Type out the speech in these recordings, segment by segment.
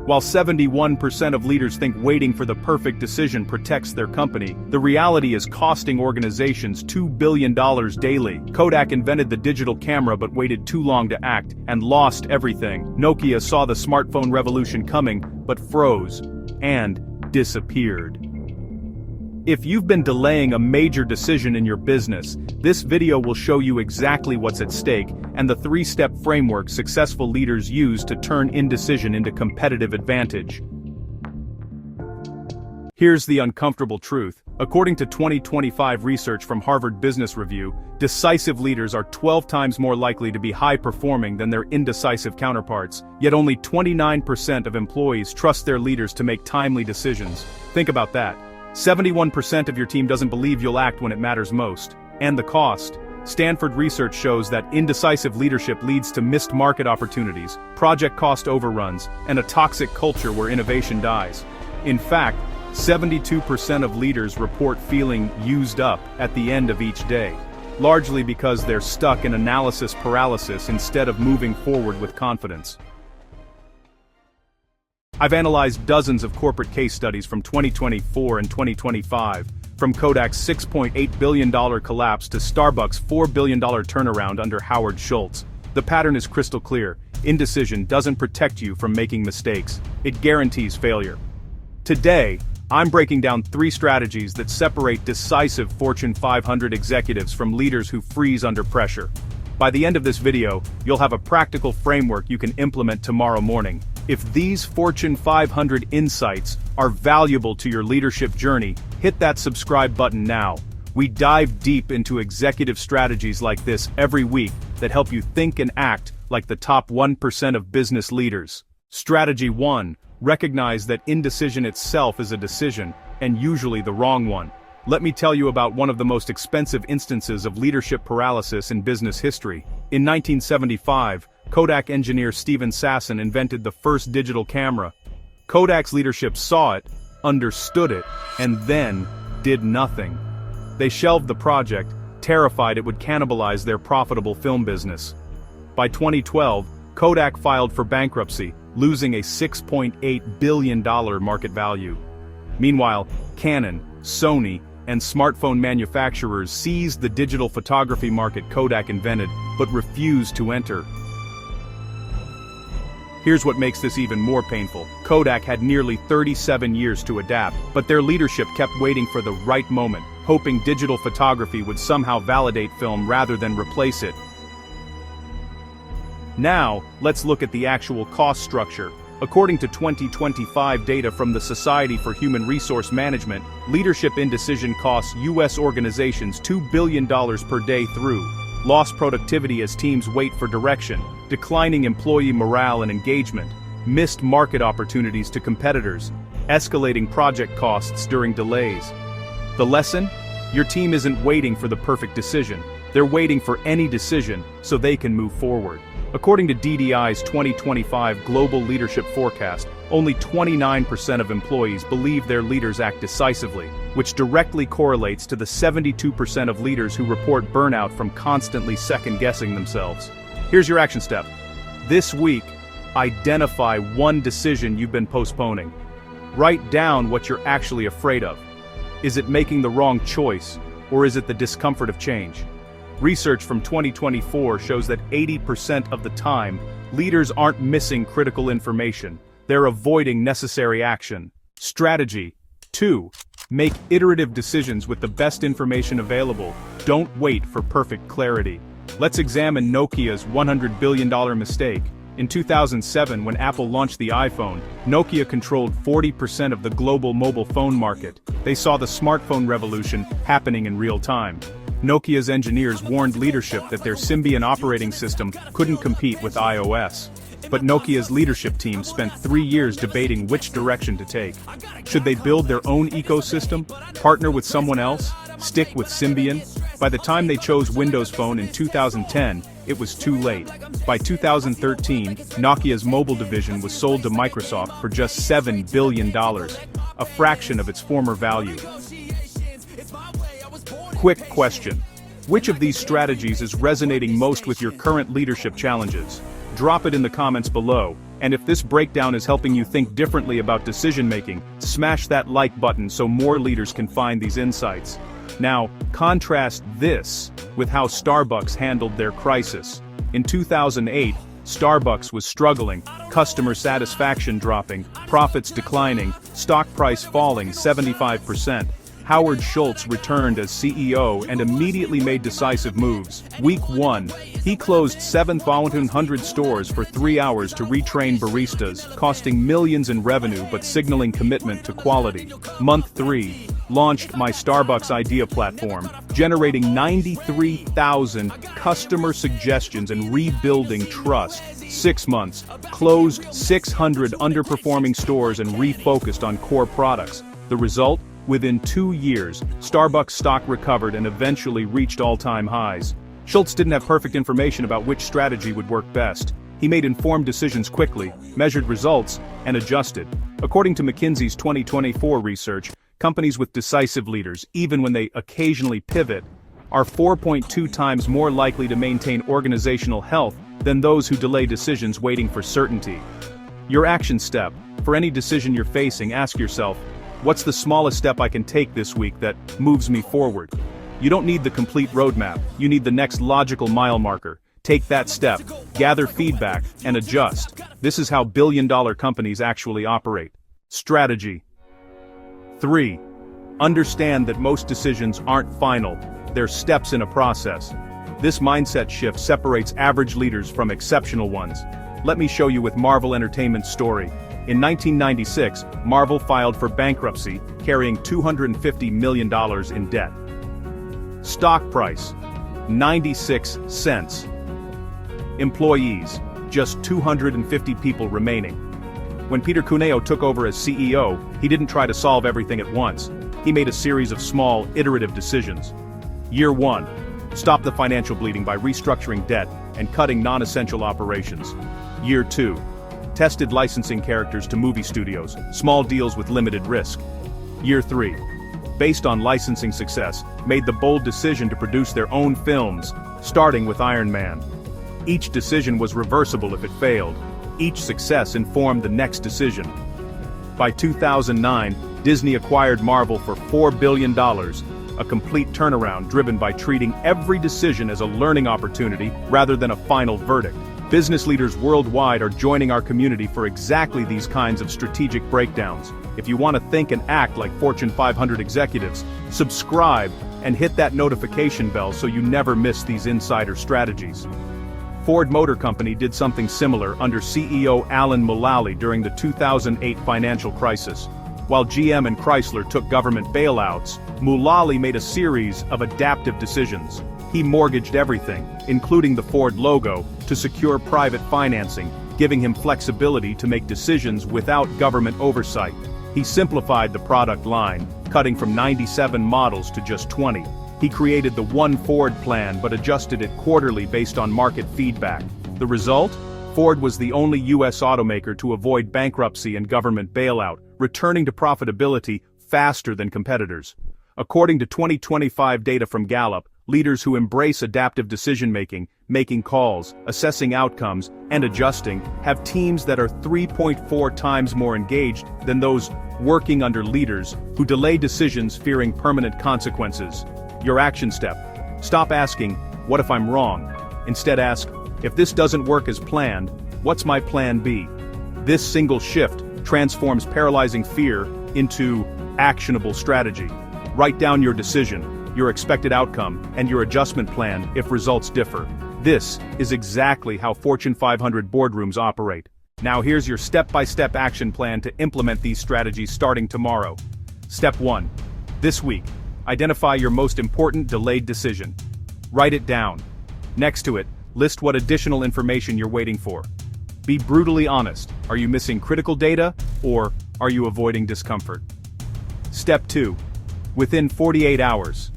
While 71% of leaders think waiting for the perfect decision protects their company, the reality is costing organizations $2 billion daily. Kodak invented the digital camera but waited too long to act, and lost everything. Nokia saw the smartphone revolution coming, but froze, and disappeared. If you've been delaying a major decision in your business, this video will show you exactly what's at stake and the 3-step framework successful leaders use to turn indecision into competitive advantage. Here's the uncomfortable truth. According to 2025 research from Harvard Business Review, decisive leaders are 12 times more likely to be high-performing than their indecisive counterparts, yet only 29% of employees trust their leaders to make timely decisions. Think about that. 71% of your team doesn't believe you'll act when it matters most. And the cost. Stanford research shows that indecisive leadership leads to missed market opportunities, project cost overruns, and a toxic culture where innovation dies. In fact, 72% of leaders report feeling used up at the end of each day, largely because they're stuck in analysis paralysis instead of moving forward with confidence. I've analyzed dozens of corporate case studies from 2024 and 2025, from Kodak's $6.8 billion collapse to Starbucks' $4 billion turnaround under Howard Schultz. The pattern is crystal clear. Indecision doesn't protect you from making mistakes. It guarantees failure. Today, I'm breaking down 3 strategies that separate decisive Fortune 500 executives from leaders who freeze under pressure. By the end of this video, you'll have a practical framework you can implement tomorrow morning. If these Fortune 500 insights are valuable to your leadership journey, hit that subscribe button now. We dive deep into executive strategies like this every week that help you think and act like the top 1% of business leaders. Strategy 1. Recognize that indecision itself is a decision, and usually the wrong one. Let me tell you about one of the most expensive instances of leadership paralysis in business history. In 1975, Kodak engineer Stephen Sasson invented the first digital camera. Kodak's leadership saw it, understood it, and then did nothing. They shelved the project, terrified it would cannibalize their profitable film business. By 2012, Kodak filed for bankruptcy, losing a $6.8 billion market value. Meanwhile, Canon, Sony, and smartphone manufacturers seized the digital photography market Kodak invented, but refused to enter. Here's what makes this even more painful. Kodak had nearly 37 years to adapt, but their leadership kept waiting for the right moment, hoping digital photography would somehow validate film rather than replace it. Now, let's look at the actual cost structure. According to 2025 data from the Society for Human Resource Management, leadership indecision costs U.S. organizations $2 billion per day through lost productivity as teams wait for direction, declining employee morale and engagement, missed market opportunities to competitors, escalating project costs during delays. The lesson? Your team isn't waiting for the perfect decision. They're waiting for any decision so they can move forward. According to DDI's 2025 Global Leadership Forecast, only 29% of employees believe their leaders act decisively, which directly correlates to the 72% of leaders who report burnout from constantly second-guessing themselves. Here's your action step. This week, identify one decision you've been postponing. Write down what you're actually afraid of. Is it making the wrong choice, or is it the discomfort of change? Research from 2024 shows that 80% of the time, leaders aren't missing critical information, they're avoiding necessary action. Strategy 2. Make iterative decisions with the best information available. Don't wait for perfect clarity. Let's examine Nokia's $100 billion mistake. In 2007, when Apple launched the iPhone, Nokia controlled 40% of the global mobile phone market. They saw the smartphone revolution happening in real time. Nokia's engineers warned leadership that their Symbian operating system couldn't compete with iOS. But Nokia's leadership team spent 3 years debating which direction to take. Should they build their own ecosystem, partner with someone else, stick with Symbian? By the time they chose Windows Phone in 2010, it was too late. By 2013, Nokia's mobile division was sold to Microsoft for just $7 billion, a fraction of its former value. Quick question. Which of these strategies is resonating most with your current leadership challenges? Drop it in the comments below, And if this breakdown is helping you think differently about decision-making, smash that like button so more leaders can find these insights. Now, contrast this with how Starbucks handled their crisis. In 2008, Starbucks was struggling, customer satisfaction dropping, profits declining, stock price falling 75%. Howard Schultz returned as CEO and immediately made decisive moves. Week 1, he closed 7,100 stores for 3 hours to retrain baristas, costing millions in revenue but signaling commitment to quality. Month 3, launched My Starbucks Idea platform, generating 93,000 customer suggestions and rebuilding trust. 6 months, closed 600 underperforming stores and refocused on core products. The result? Within 2 years, Starbucks stock recovered and eventually reached all-time highs. Schultz didn't have perfect information about which strategy would work best. He made informed decisions quickly, measured results, and adjusted. According to McKinsey's 2024 research, companies with decisive leaders, even when they occasionally pivot, are 4.2 times more likely to maintain organizational health than those who delay decisions waiting for certainty. Your action step. For any decision you're facing, ask yourself, what's the smallest step I can take this week that moves me forward? You don't need the complete roadmap, you need the next logical mile marker. Take that step, gather feedback, and adjust. This is how billion-dollar companies actually operate. Strategy. 3. Understand that most decisions aren't final, they're steps in a process. This mindset shift separates average leaders from exceptional ones. Let me show you with Marvel Entertainment's story. In 1996, Marvel filed for bankruptcy, carrying $250 million in debt. Stock price, 96 cents. Employees, just 250 people remaining. When Peter Cuneo took over as CEO, he didn't try to solve everything at once. He made a series of small, iterative decisions. Year 1, stop the financial bleeding by restructuring debt and cutting non-essential operations. Year 2, tested licensing characters to movie studios, small deals with limited risk. Year 3, based on licensing success, made the bold decision to produce their own films, starting with Iron Man. Each decision was reversible if it failed. Each success informed the next decision. By 2009, Disney acquired Marvel for $4 billion, a complete turnaround driven by treating every decision as a learning opportunity rather than a final verdict. Business leaders worldwide are joining our community for exactly these kinds of strategic breakdowns. If you want to think and act like Fortune 500 executives, subscribe and hit that notification bell so you never miss these insider strategies. Ford Motor Company did something similar under CEO Alan Mulally during the 2008 financial crisis. While GM and Chrysler took government bailouts, Mulally made a series of adaptive decisions. He mortgaged everything, including the Ford logo, to secure private financing, giving him flexibility to make decisions without government oversight. He simplified the product line, cutting from 97 models to just 20. He created the One Ford plan but adjusted it quarterly based on market feedback. The result? Ford was the only U.S. automaker to avoid bankruptcy and government bailout, returning to profitability faster than competitors. According to 2025 data from Gallup, leaders who embrace adaptive decision-making, making calls, assessing outcomes, and adjusting, have teams that are 3.4 times more engaged than those working under leaders who delay decisions fearing permanent consequences. Your action step. Stop asking, what if I'm wrong? Instead ask, if this doesn't work as planned, what's my plan B? This single shift transforms paralyzing fear into actionable strategy. Write down your decision, your expected outcome, and your adjustment plan if results differ. This is exactly how Fortune 500 boardrooms operate. Now here's your step-by-step action plan to implement these strategies starting tomorrow. Step 1. This week, identify your most important delayed decision. Write it down. Next to it, list what additional information you're waiting for. Be brutally honest. Are you missing critical data, or are you avoiding discomfort? Step 2. Within 48 hours.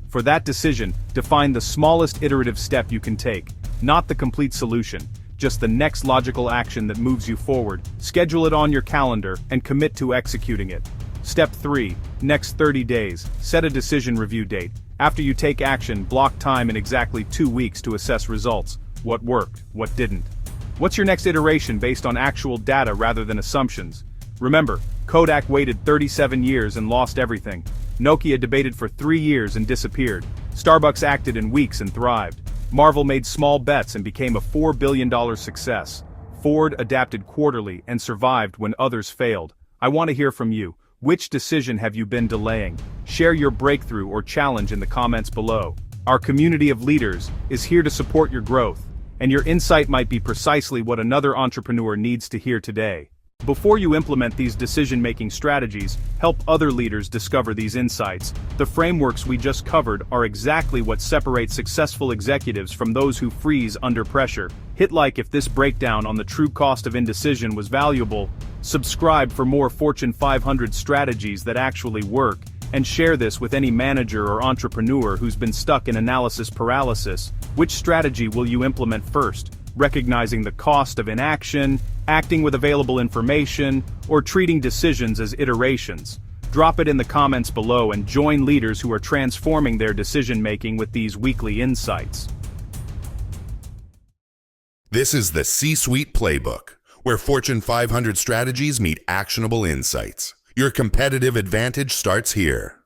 For that decision, define the smallest iterative step you can take, not the complete solution, just the next logical action that moves you forward. Schedule it on your calendar and commit to executing it. Step 3. Next 30 days, set a decision review date. After you take action, block time in exactly 2 weeks to assess results. What worked, what didn't. What's your next iteration based on actual data rather than assumptions? Remember, Kodak waited 37 years and lost everything. Nokia debated for 3 years and disappeared. Starbucks acted in weeks and thrived. Marvel made small bets and became a $4 billion success. Ford adapted quarterly and survived when others failed. I want to hear from you. Which decision have you been delaying? Share your breakthrough or challenge in the comments below. Our community of leaders is here to support your growth, and your insight might be precisely what another entrepreneur needs to hear today. Before you implement these decision-making strategies, help other leaders discover these insights. The frameworks we just covered are exactly what separates successful executives from those who freeze under pressure. Hit like if this breakdown on the true cost of indecision was valuable. Subscribe for more Fortune 500 strategies that actually work, and share this with any manager or entrepreneur who's been stuck in analysis paralysis. Which strategy will you implement first? Recognizing the cost of inaction, acting with available information, or treating decisions as iterations? Drop it in the comments below and join leaders who are transforming their decision-making with these weekly insights. This is the C-Suite Playbook, where Fortune 500 strategies meet actionable insights. Your competitive advantage starts here.